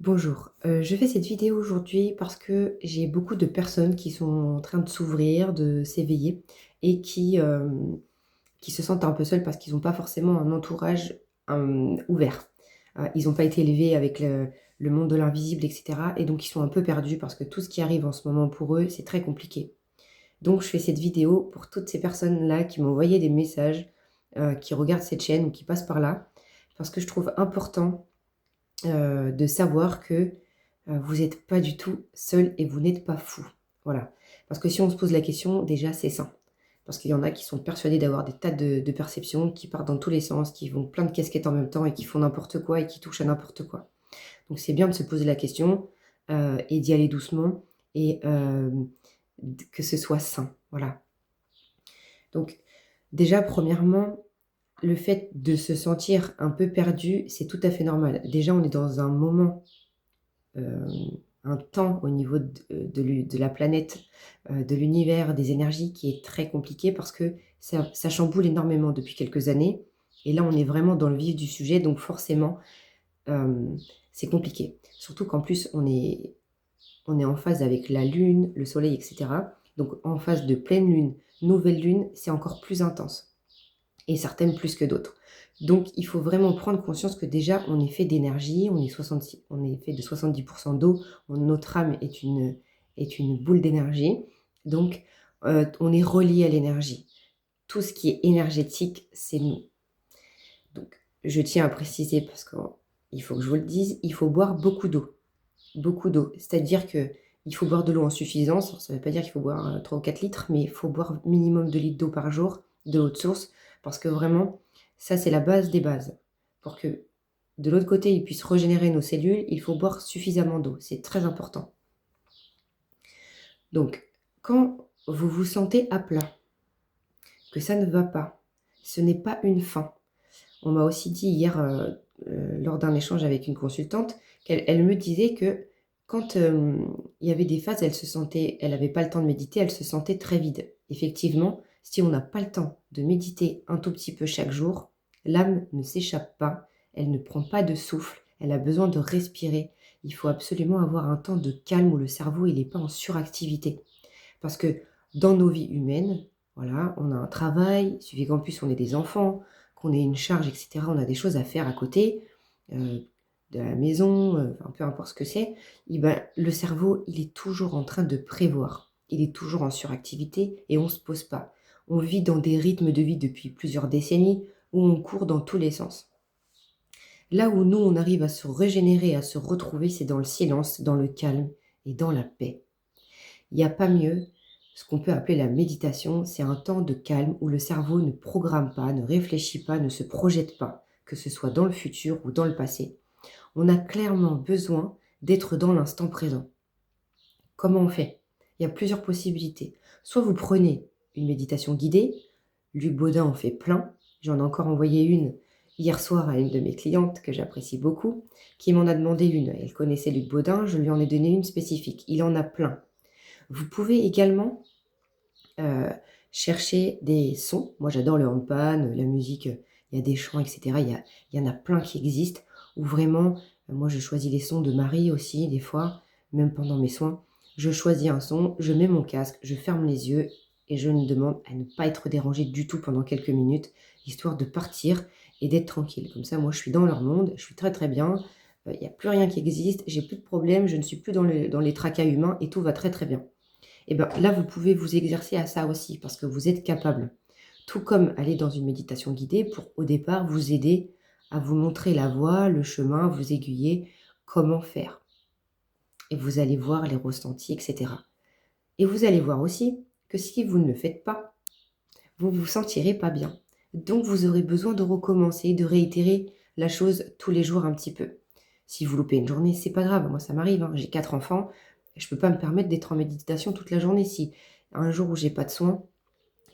Bonjour, je fais cette vidéo aujourd'hui parce que j'ai beaucoup de personnes qui sont en train de s'ouvrir, de s'éveiller et qui se sentent un peu seules parce qu'ils n'ont pas forcément un entourage, ouvert. Ils n'ont pas été élevés avec le monde de l'invisible et cetera et donc ils sont un peu perdus parce que tout ce qui arrive en ce moment pour eux, c'est très compliqué. Donc je fais cette vidéo pour toutes ces personnes-là qui m'ont envoyé des messages, qui regardent cette chaîne ou qui passent par là, parce que je trouve important de savoir que, vous n'êtes pas du tout seul et vous n'êtes pas fou. Voilà. Parce que si on se pose la question, déjà, c'est sain. Parce qu'il y en a qui sont persuadés d'avoir des tas de perceptions, qui partent dans tous les sens, qui vont plein de casquettes en même temps et qui font n'importe quoi et qui touchent à n'importe quoi. Donc c'est bien de se poser la question, et d'y aller doucement et que ce soit sain. Voilà. Donc déjà, premièrement, le fait de se sentir un peu perdu, c'est tout à fait normal. Déjà, on est dans un moment, hem, un temps au niveau de la planète, de l'univers, des énergies qui est très compliqué parce que ça chamboule énormément depuis quelques années et là, on est vraiment dans le vif du sujet donc forcément, hem, c'est compliqué. Surtout qu'en plus, on est en phase avec la lune, le soleil et cetera. Donc en phase de pleine lune, nouvelle lune, c'est encore plus intense et certaines plus que d'autres. Donc il faut vraiment prendre conscience que déjà on est fait d'énergie, on est fait de 70 d'eau, notre âme est une boule d'énergie. Donc on est relié à l'énergie. Tout ce qui est énergétique, c'est nous. Donc je tiens à préciser parce qu'il faut que je vous le dise, il faut boire beaucoup d'eau. Beaucoup d'eau. C'est-à-dire que il faut boire de l'eau en suffisance. Ça ne veut pas dire qu'il faut boire, 3 ou 4 litres, mais il faut boire minimum 2 litres d'eau par jour, de l'eau de source, parce que vraiment, ça, c'est la base des bases. Pour que, de l'autre côté, ils puissent régénérer nos cellules, il faut boire suffisamment d'eau. C'est très important. Donc, quand vous vous sentez à plat, que ça ne va pas, ce n'est pas une fin. On m'a aussi dit hier, lors d'un échange avec une consultante, qu'elle me disait que quand, il y avait des phases, elle n'avait pas le temps de méditer, elle se sentait très vide. Effectivement, si on n'a pas le temps de méditer un tout petit peu chaque jour, l'âme ne s'échappe pas, elle ne prend pas de souffle, elle a besoin de respirer. Il faut absolument avoir un temps de calme où le cerveau, il est pas en suractivité. Parce que dans nos vies humaines, voilà, on a un travail, il suffit qu'en plus on ait des enfants, qu'on ait une charge, et cetera. On a des choses à faire à côté, de la maison, enfin peu importe ce que c'est, et ben, le cerveau, il est toujours en train de prévoir. Il est toujours en suractivité et on ne se pose pas. On vit dans des rythmes de vie depuis plusieurs décennies où on court dans tous les sens. Là où nous, on arrive à se régénérer, à se retrouver, c'est dans le silence, dans le calme et dans la paix. Il n'y a pas mieux. Ce qu'on peut appeler la méditation, c'est un temps de calme où le cerveau ne programme pas, ne réfléchit pas, ne se projette pas, que ce soit dans le futur ou dans le passé. On a clairement besoin d'être dans l'instant présent. Comment on fait? Il y a plusieurs possibilités. Soit vous prenez une méditation guidée, Luc Baudin en fait plein. J'en ai encore envoyé une hier soir à une de mes clientes que j'apprécie beaucoup, qui m'en a demandé une. Elle connaissait Luc Baudin, je lui en ai donné une spécifique. Il en a plein. Vous pouvez également Heu, chercher des sons. Moi, j'adore le handpan, la musique, il y a des chants et cetera. Il y en a plein qui existent où vraiment, moi, je choisis les sons de Marie aussi des fois, même pendant mes soins. Je choisis un son, je mets mon casque, je ferme les yeux et je ne demande à ne pas être dérangée du tout pendant quelques minutes, histoire de partir et d'être tranquille. Comme ça, moi, je suis dans leur monde, je suis très, très bien, il y a plus rien qui existe, j'ai plus de problèmes, je ne suis plus dans les tracas humains et tout va très, très bien. Et ben, là, vous pouvez vous exercer à ça aussi parce que vous êtes capable. Tout comme aller dans une méditation guidée pour, au départ, vous aider à vous montrer la voie, le chemin, vous aiguiller, comment faire. Et vous allez voir les ressentis, et cetera. Et vous allez voir aussi que si vous ne le faites pas, vous vous sentirez pas bien. Donc, vous aurez besoin de recommencer, de réitérer la chose tous les jours un petit peu. Si vous loupez une journée, c'est pas grave. Moi, ça m'arrive, hein. J'ai 4 enfants. Je peux pas me permettre d'être en méditation toute la journée. Si un jour où j'ai pas de soins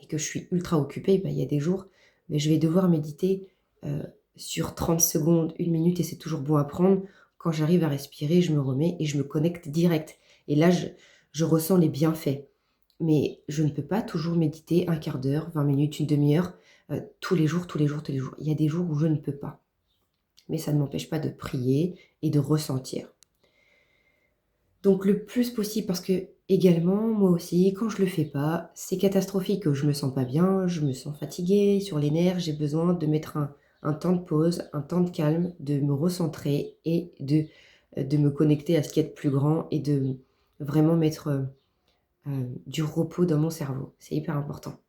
et que je suis ultra occupée, bah, il y a des jours, mais je vais devoir méditer euh, sur 30 secondes, 1 minute, et c'est toujours bon à prendre. Quand j'arrive à respirer, je me remets et je me connecte direct. Et là, je ressens les bienfaits. Mais je ne peux pas toujours méditer un quart d'heure, 20 minutes, une demi-heure, tous les jours, tous les jours, tous les jours. Il y a des jours où je ne peux pas. Mais ça ne m'empêche pas de prier et de ressentir. Donc le plus possible, parce que également, moi aussi, quand je le fais pas, c'est catastrophique. Je me sens pas bien, je me sens fatiguée, sur les nerfs, j'ai besoin de mettre un temps de pause, un temps de calme, de me recentrer et de me connecter à ce qui est de plus grand et de vraiment mettre du repos dans mon cerveau. C'est hyper important.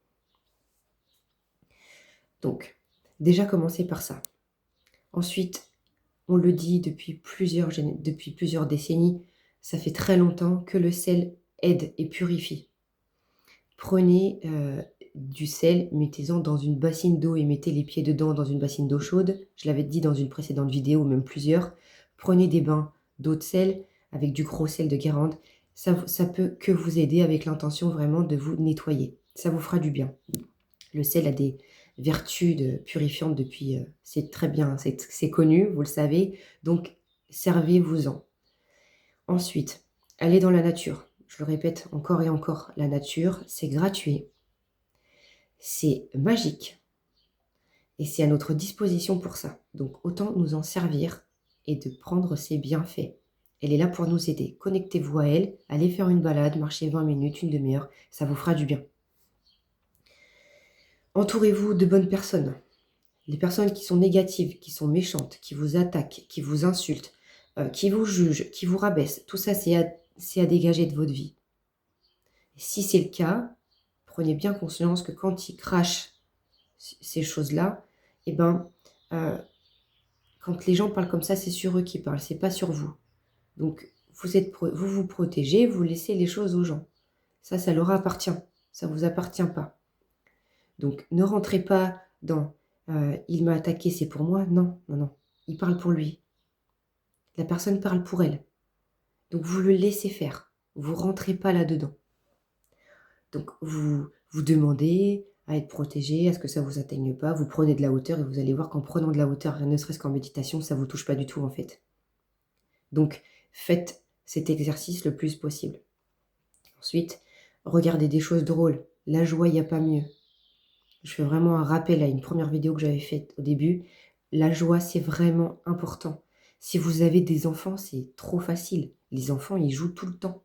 Donc, déjà commencer par ça. Ensuite, on le dit depuis plusieurs décennies, ça fait très longtemps que le sel aide et purifie. Prenez du sel, mettez-en dans une bassine d'eau et mettez les pieds dedans dans une bassine d'eau chaude. Je l'avais dit dans une précédente vidéo, même plusieurs. Prenez des bains d'eau de sel avec du gros sel de Guérande. Ça peut que vous aider avec l'intention vraiment de vous nettoyer. Ça vous fera du bien. Le sel a des vertus purifiantes depuis, c'est très bien, c'est connu, vous le savez. Donc, servez-vous-en. Ensuite, allez dans la nature. Je le répète encore et encore, la nature, c'est gratuit, c'est magique et c'est à notre disposition pour ça. Donc, autant nous en servir et de prendre ses bienfaits. Elle est là pour nous aider. Connectez-vous à elle, allez faire une balade, marchez 20 minutes, une demi-heure, ça vous fera du bien. Entourez-vous de bonnes personnes. Les personnes qui sont négatives, qui sont méchantes, qui vous attaquent, qui vous insultent, qui vous jugent, qui vous rabaissent, tout ça, c'est à dégager de votre vie. Et si c'est le cas, prenez bien conscience que quand ils crachent ces choses-là, eh ben, quand les gens parlent comme ça, c'est sur eux qu'ils parlent, c'est pas sur vous. Donc, vous protégez, vous laissez les choses aux gens. Ça leur appartient. Ça ne vous appartient pas. Donc, ne rentrez pas dans il m'a attaqué, c'est pour moi. Non, non, non. Il parle pour lui. La personne parle pour elle. Donc, vous le laissez faire. Vous rentrez pas là-dedans. Donc, vous demandez à être protégé, à ce que ça ne vous atteigne pas. Vous prenez de la hauteur et vous allez voir qu'en prenant de la hauteur, ne serait-ce qu'en méditation, ça ne vous touche pas du tout en fait. Donc, faites cet exercice le plus possible. Ensuite, regardez des choses drôles. La joie, il n'y a pas mieux. Je fais vraiment un rappel à une première vidéo que j'avais faite au début. La joie, c'est vraiment important. Si vous avez des enfants, c'est trop facile. Les enfants, ils jouent tout le temps.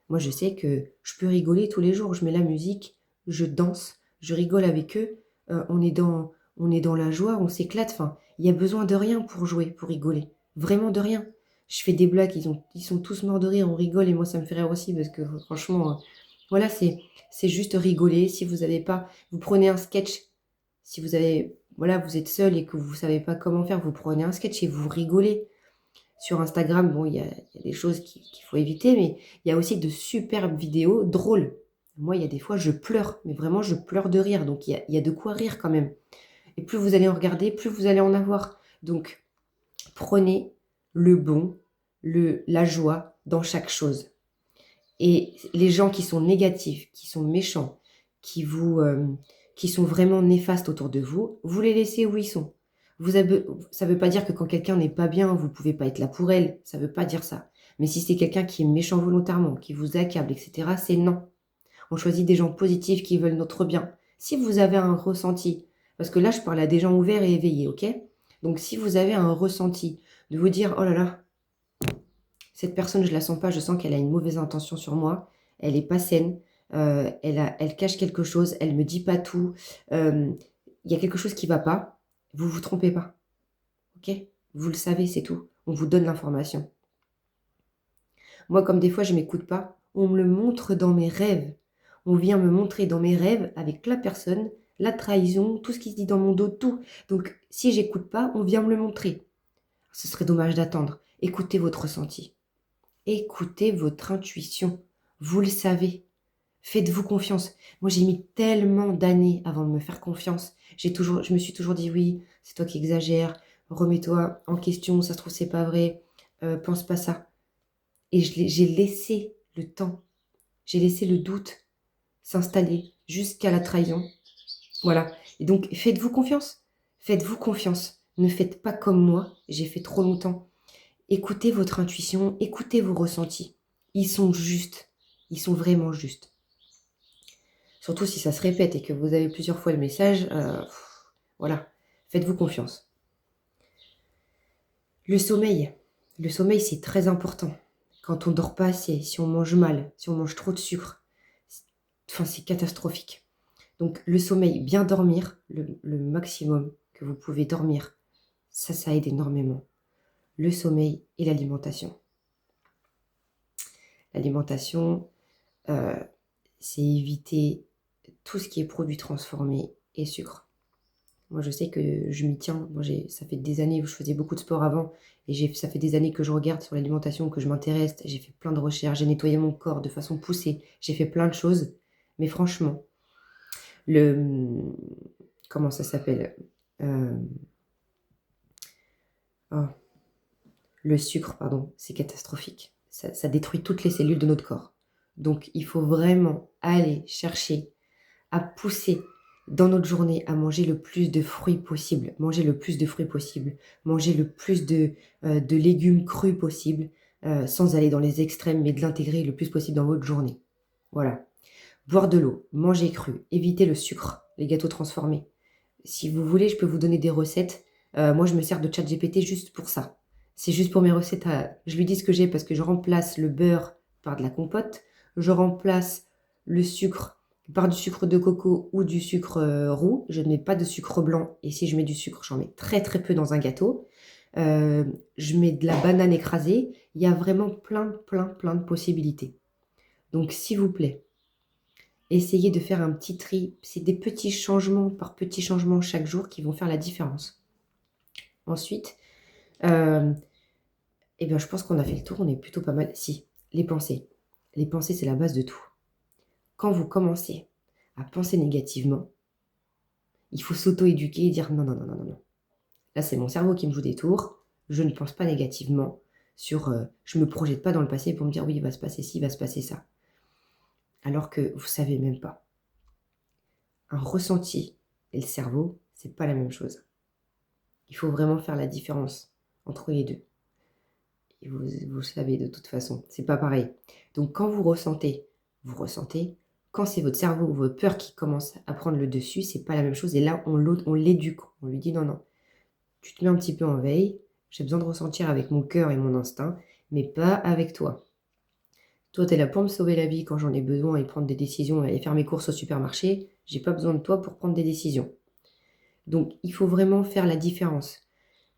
Moi, je sais que je peux rigoler tous les jours. Je mets la musique, je danse, je rigole avec eux. On est dans la joie, on s'éclate. Enfin, il y a besoin de rien pour jouer, pour rigoler. Vraiment de rien. Je fais des blagues, ils sont tous morts de rire, on rigole et moi, ça me fait rire aussi parce que franchement, voilà, c'est juste rigoler. Si vous n'avez pas, vous prenez un sketch. Si vous avez, voilà, vous êtes seul et que vous ne savez pas comment faire, vous prenez un sketch et vous rigolez. Sur Instagram, bon, il y a des choses qu'il faut éviter, mais il y a aussi de superbes vidéos drôles. Moi, il y a des fois, je pleure, mais vraiment, je pleure de rire. Donc, il y a de quoi rire quand même. Et plus vous allez en regarder, plus vous allez en avoir. Donc, prenez le bon, la joie dans chaque chose. Et les gens qui sont négatifs, qui sont méchants, qui sont vraiment néfastes autour de vous, vous les laissez où ils sont. Ça ne veut pas dire que quand quelqu'un n'est pas bien, vous ne pouvez pas être là pour elle. Ça ne veut pas dire ça. Mais si c'est quelqu'un qui est méchant volontairement, qui vous accable, etc., c'est non. On choisit des gens positifs qui veulent notre bien. Si vous avez un ressenti, parce que là, je parle à des gens ouverts et éveillés, ok? Donc, si vous avez un ressenti de vous dire, oh là là, cette personne, je ne la sens pas, je sens qu'elle a une mauvaise intention sur moi, elle n'est pas saine, elle cache quelque chose, elle ne me dit pas tout, il y a quelque chose qui ne va pas, vous ne vous trompez pas. Ok? Vous le savez, c'est tout. On vous donne l'information. Moi, comme des fois, je ne m'écoute pas, on me le montre dans mes rêves. On vient me montrer dans mes rêves avec la personne, la trahison, tout ce qui se dit dans mon dos, tout. Donc, si j'écoute pas, on vient me le montrer. Ce serait dommage d'attendre. Écoutez votre ressenti. Écoutez votre intuition. Vous le savez. Faites-vous confiance. Moi, j'ai mis tellement d'années avant de me faire confiance. Je me suis toujours dit oui, c'est toi qui exagères. Remets-toi en question, ça se trouve, c'est pas vrai. Pense pas ça. Et j'ai laissé le temps. J'ai laissé le doute s'installer jusqu'à la trahison. Voilà. Et donc, faites-vous confiance. Faites-vous confiance. Ne faites pas comme moi. J'ai fait trop longtemps. Écoutez votre intuition, écoutez vos ressentis. Ils sont justes. Ils sont vraiment justes. Surtout si ça se répète et que vous avez plusieurs fois le message, voilà. Faites-vous confiance. Le sommeil. Le sommeil, c'est très important. quand on dort pas assez, si on mange mal, si on mange trop de sucre, c'est catastrophique. Donc le sommeil, bien dormir, le maximum que vous pouvez dormir, ça aide énormément. Le sommeil et l'alimentation. L'alimentation, c'est éviter tout ce qui est produits transformés et sucre. Moi, je sais que je m'y tiens. Moi, ça fait des années où je faisais beaucoup de sport avant et ça fait des années que je regarde sur l'alimentation, que je m'intéresse. J'ai fait plein de recherches, j'ai nettoyé mon corps de façon poussée, j'ai fait plein de choses. Mais franchement, comment ça s'appelle Euh, oh, le sucre, pardon, c'est catastrophique. Ça détruit toutes les cellules de notre corps. Donc, il faut vraiment aller chercher à pousser dans notre journée à manger le plus de fruits possible, manger le plus de fruits possible, manger le plus de légumes crus possible, sans aller dans les extrêmes, mais de l'intégrer le plus possible dans votre journée. Voilà. Boire de l'eau, manger cru, éviter le sucre, les gâteaux transformés. Si vous voulez, je peux vous donner des recettes. Moi, je me sers de ChatGPT juste pour ça. C'est juste pour mes recettes. Je lui dis ce que j'ai parce que je remplace le beurre par de la compote. Je remplace le sucre par du sucre de coco ou du sucre roux. Je ne mets pas de sucre blanc. Et si je mets du sucre, j'en mets très très peu dans un gâteau. Je mets de la banane écrasée. Il y a vraiment plein de possibilités. Donc, s'il vous plaît, essayez de faire un petit tri. C'est des petits changements par petits changements chaque jour qui vont faire la différence. Ensuite, eh bien, je pense qu'on a fait le tour, on est plutôt pas mal. Si, les pensées. Les pensées, c'est la base de tout. Quand vous commencez à penser négativement, il faut s'auto-éduquer et dire non, non, non, non, non, non. Là, c'est mon cerveau qui me joue des tours. Je ne pense pas négativement je ne me projette pas dans le passé pour me dire oui, il va se passer ci, il va se passer ça. Alors que vous ne savez même pas. Un ressenti et le cerveau, c'est pas la même chose. Il faut vraiment faire la différence entre les deux. Et vous le savez de toute façon, c'est pas pareil. Donc quand vous ressentez. Quand c'est votre cerveau ou votre peur qui commence à prendre le dessus, c'est pas la même chose. Et là, on l'éduque. On lui dit non, non, tu te mets un petit peu en veille. J'ai besoin de ressentir avec mon cœur et mon instinct, mais pas avec toi. Toi, t'es là pour me sauver la vie quand j'en ai besoin et prendre des décisions et aller faire mes courses au supermarché. J'ai pas besoin de toi pour prendre des décisions. Donc, il faut vraiment faire la différence.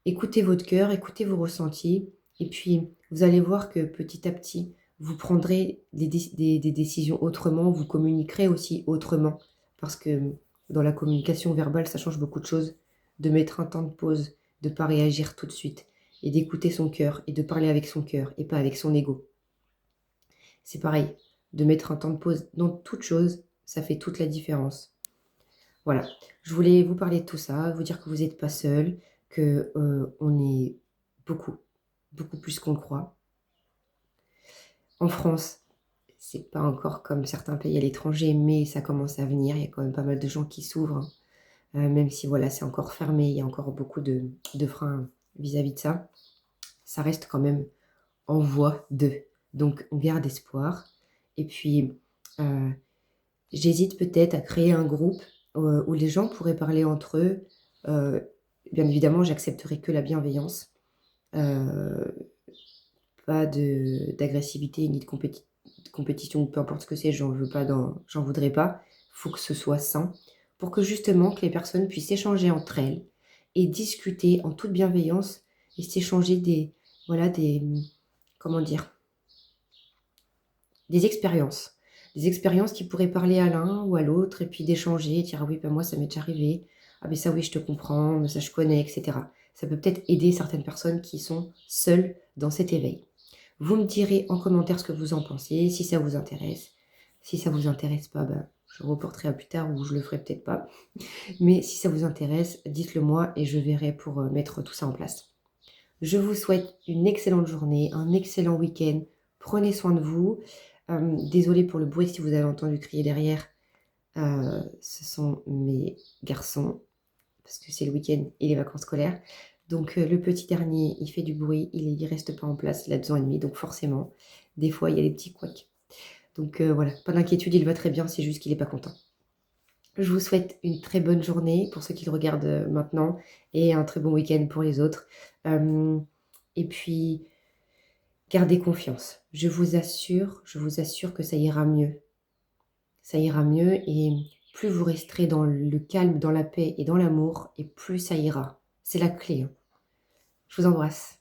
Écoutez votre cœur, écoutez vos ressentis, et puis vous allez voir que petit à petit, vous prendrez des décisions autrement, vous communiquerez aussi autrement, parce que dans la communication verbale, ça change beaucoup de choses, de mettre un temps de pause, de ne pas réagir tout de suite, et d'écouter son cœur, et de parler avec son cœur, et pas avec son ego. C'est pareil, de mettre un temps de pause dans toute chose, ça fait toute la différence. Voilà, je voulais vous parler de tout ça, vous dire que vous n'êtes pas seul, que on est beaucoup plus qu'on le croit. En France, c'est pas encore comme certains pays à l'étranger, mais ça commence à venir. Il y a quand même pas mal de gens qui s'ouvrent, même si voilà, c'est encore fermé, il y a encore beaucoup de freins vis-à-vis de ça. Ça reste quand même en voie de. Donc on garde espoir. Et puis, j'hésite peut-être à créer un groupe où les gens pourraient parler entre eux. Bien évidemment, j'accepterai que la bienveillance. Pas d'agressivité ni de compétition, peu importe ce que c'est, j'en voudrais pas. Il faut que ce soit sain pour que justement que les personnes puissent échanger entre elles et discuter en toute bienveillance et s'échanger comment dire, des expériences. Des expériences qui pourraient parler à l'un ou à l'autre et puis d'échanger, dire ah oui, ben moi ça m'est déjà arrivé, ah ben ça oui je te comprends, ça je connais, etc. Ça peut peut-être aider certaines personnes qui sont seules dans cet éveil. Vous me direz en commentaire ce que vous en pensez, si ça vous intéresse. Si ça vous intéresse pas, ben, je reporterai à plus tard ou je le ferai peut-être pas. Mais si ça vous intéresse, dites-le moi et je verrai pour mettre tout ça en place. Je vous souhaite une excellente journée, un excellent week-end. Prenez soin de vous. Désolée pour le bruit si vous avez entendu crier derrière. Ce sont mes garçons parce que c'est le week-end et les vacances scolaires. Donc le petit dernier, il fait du bruit, il reste pas en place, il a 2 ans et demi, donc forcément, des fois, il y a des petits couacs. Donc voilà, pas d'inquiétude, il va très bien, c'est juste qu'il n'est pas content. Je vous souhaite une très bonne journée pour ceux qui le regardent maintenant et un très bon week-end pour les autres. Et puis, Gardez confiance. Je vous assure que ça ira mieux. Ça ira mieux et plus vous resterez dans le calme, dans la paix et dans l'amour, et plus ça ira. C'est la clé, hein. Je vous embrasse.